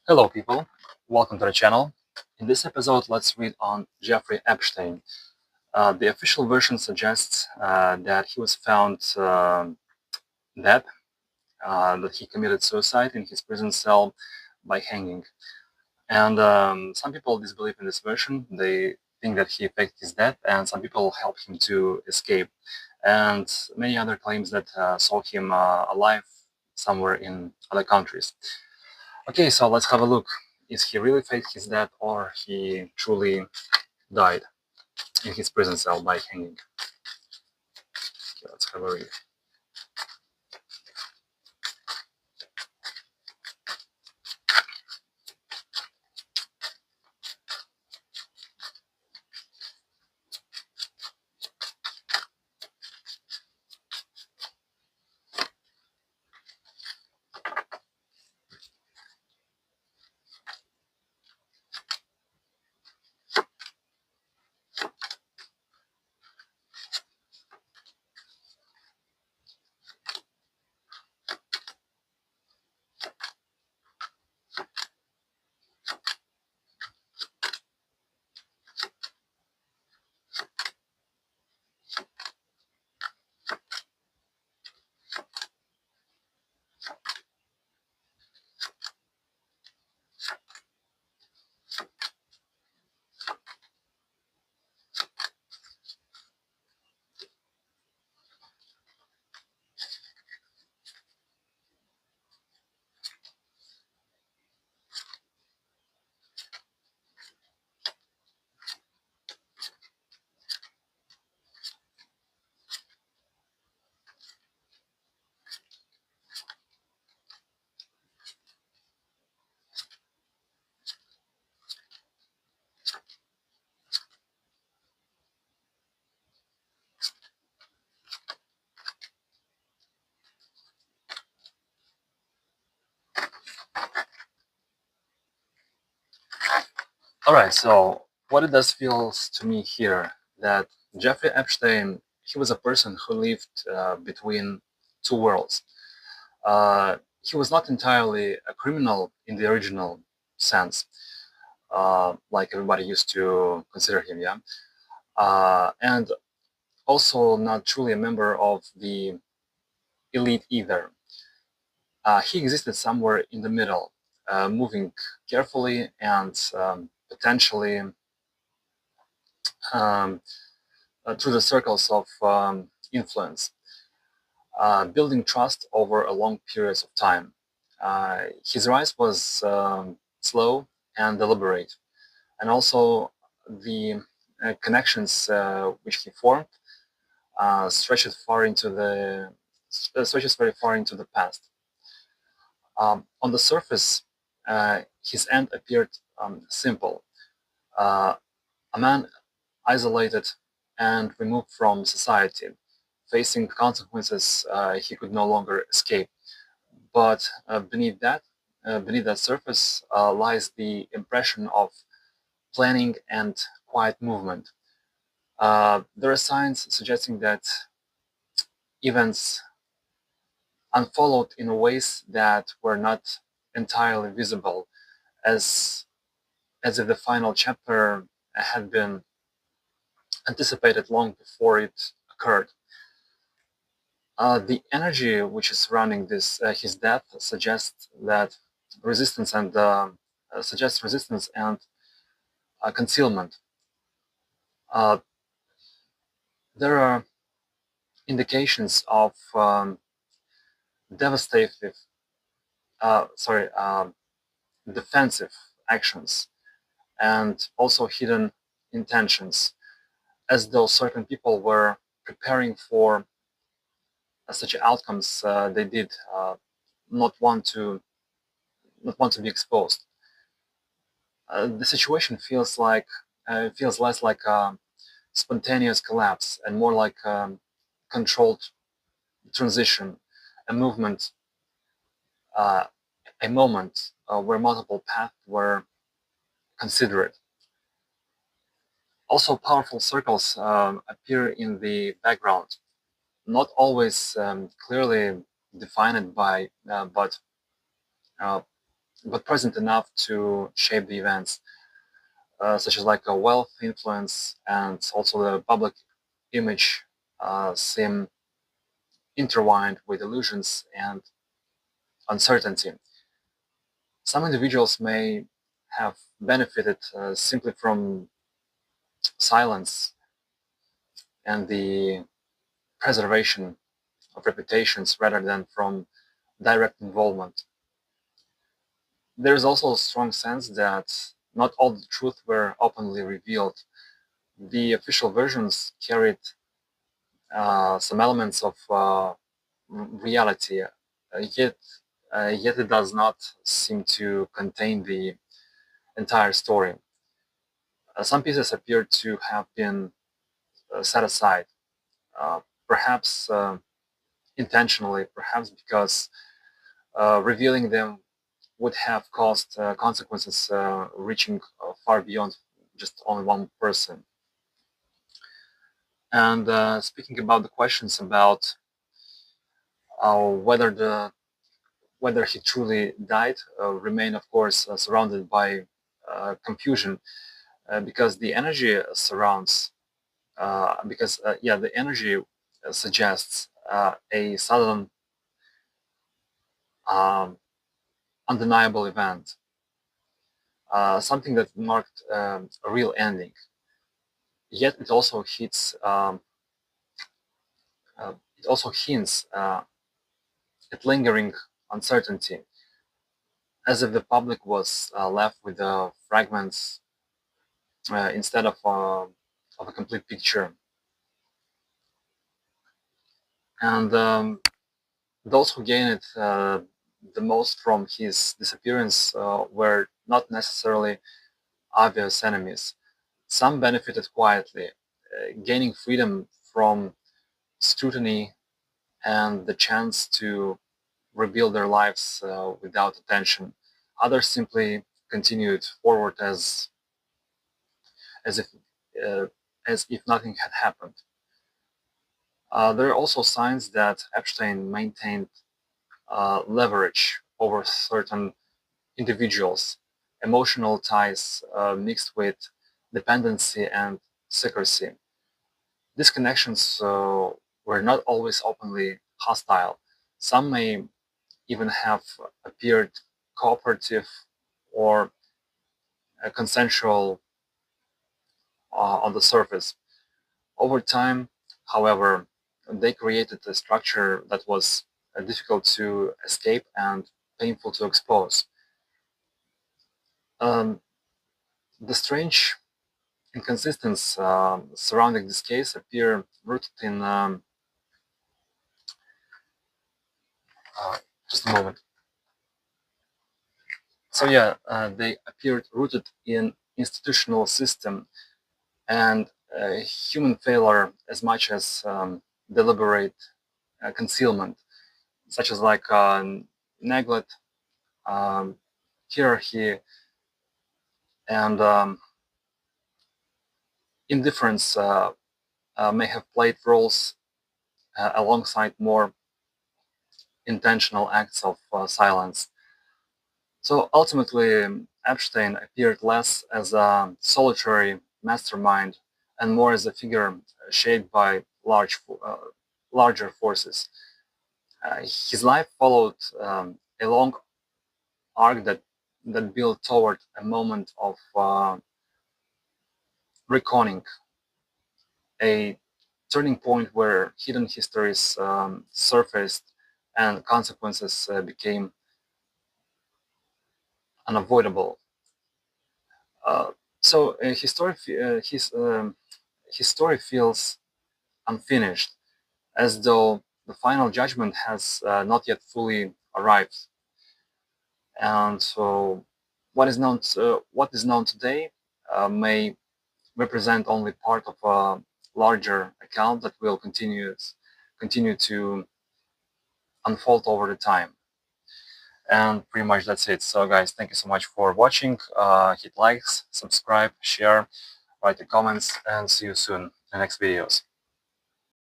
Hello, people. Welcome to the channel. In this episode, let's read on Jeffrey Epstein. The official version suggests that he was found dead, that he committed suicide in his prison cell by hanging. And some people disbelieve in this version. They think that he faked his death, and some people help him to escape. And many other claims that saw him alive somewhere in other countries. Okay, so let's have a look. Is he really faked his death, or he truly died in his prison cell by hanging? Okay, let's have a read. All right, so what it does feels to me here that Jeffrey Epstein, he was a person who lived between two worlds. He was not entirely a criminal in the original sense, like everybody used to consider him, yeah? And also not truly a member of the elite either. He existed somewhere in the middle, moving carefully and potentially um, through the circles of influence, building trust over a long periods of time. His rise was slow and deliberate, and also the connections which he formed stretches very far into the past. On the surface, his end appeared simple. Uh, a man isolated and removed from society, facing consequences he could no longer escape. But beneath that surface lies the impression of planning and quiet movement. There are signs suggesting that events unfollowed in ways that were not entirely visible, as as if the final chapter had been anticipated long before it occurred. The energy which is surrounding this his death resistance and suggests resistance and concealment. Uh, there are indications of devastative, sorry, defensive actions and also hidden intentions, as though certain people were preparing for such outcomes. They did not want to not want to be exposed. The situation feels less like a spontaneous collapse and more like controlled transition, a movement, uh, a moment where multiple paths were considered. Also, powerful circles appear in the background, not always clearly defined but uh, but present enough to shape the events, such as like a wealth, influence, and also the public image seem intertwined with illusions and uncertainty. Some individuals may have benefited simply from silence and the preservation of reputations rather than from direct involvement. There is also a strong sense that not all the truth were openly revealed. The official versions carried some elements of reality, yet it does not seem to contain the entire story. Some pieces appear to have been set aside, uh, perhaps intentionally, perhaps because revealing them would have caused consequences reaching far beyond just only one person. And speaking about the questions about whether he truly died remain, of course, surrounded by confusion because the energy surrounds, the energy suggests a sudden, um, undeniable event, something that marked a real ending. Yet it also hints at lingering uncertainty, as if the public was left with fragments instead of a complete picture. And those who gained the most from his disappearance were not necessarily obvious enemies. Some benefited quietly, gaining freedom from scrutiny and the chance to rebuild their lives without attention. Others simply continued forward as if uh, as if nothing had happened. There are also signs that Epstein maintained leverage over certain individuals, emotional ties mixed with dependency and secrecy. These connections were not always openly hostile. Some may even have appeared cooperative or consensual on the surface. Over time, however, they created a structure that was difficult to escape and painful to expose. Um, the strange inconsistencies surrounding this case appear rooted in uh, just a moment. They appeared rooted in institutional system and human failure as much as deliberate concealment, such as like neglect, um, hierarchy, and indifference may have played roles alongside more intentional acts of silence. So ultimately, Epstein appeared less as a solitary mastermind and more as a figure shaped by larger forces. His life followed a long arc that built toward a moment of reckoning, a turning point where hidden histories surfaced and consequences became unavoidable. Uh, his story feels unfinished, as though the final judgment has not yet fully arrived. And so, what is known today may represent only part of a larger account that will continue to unfold over the time. And pretty much that's it. So, guys, thank you so much for watching. Hit likes, subscribe, share, write the comments, and see you soon in the next videos.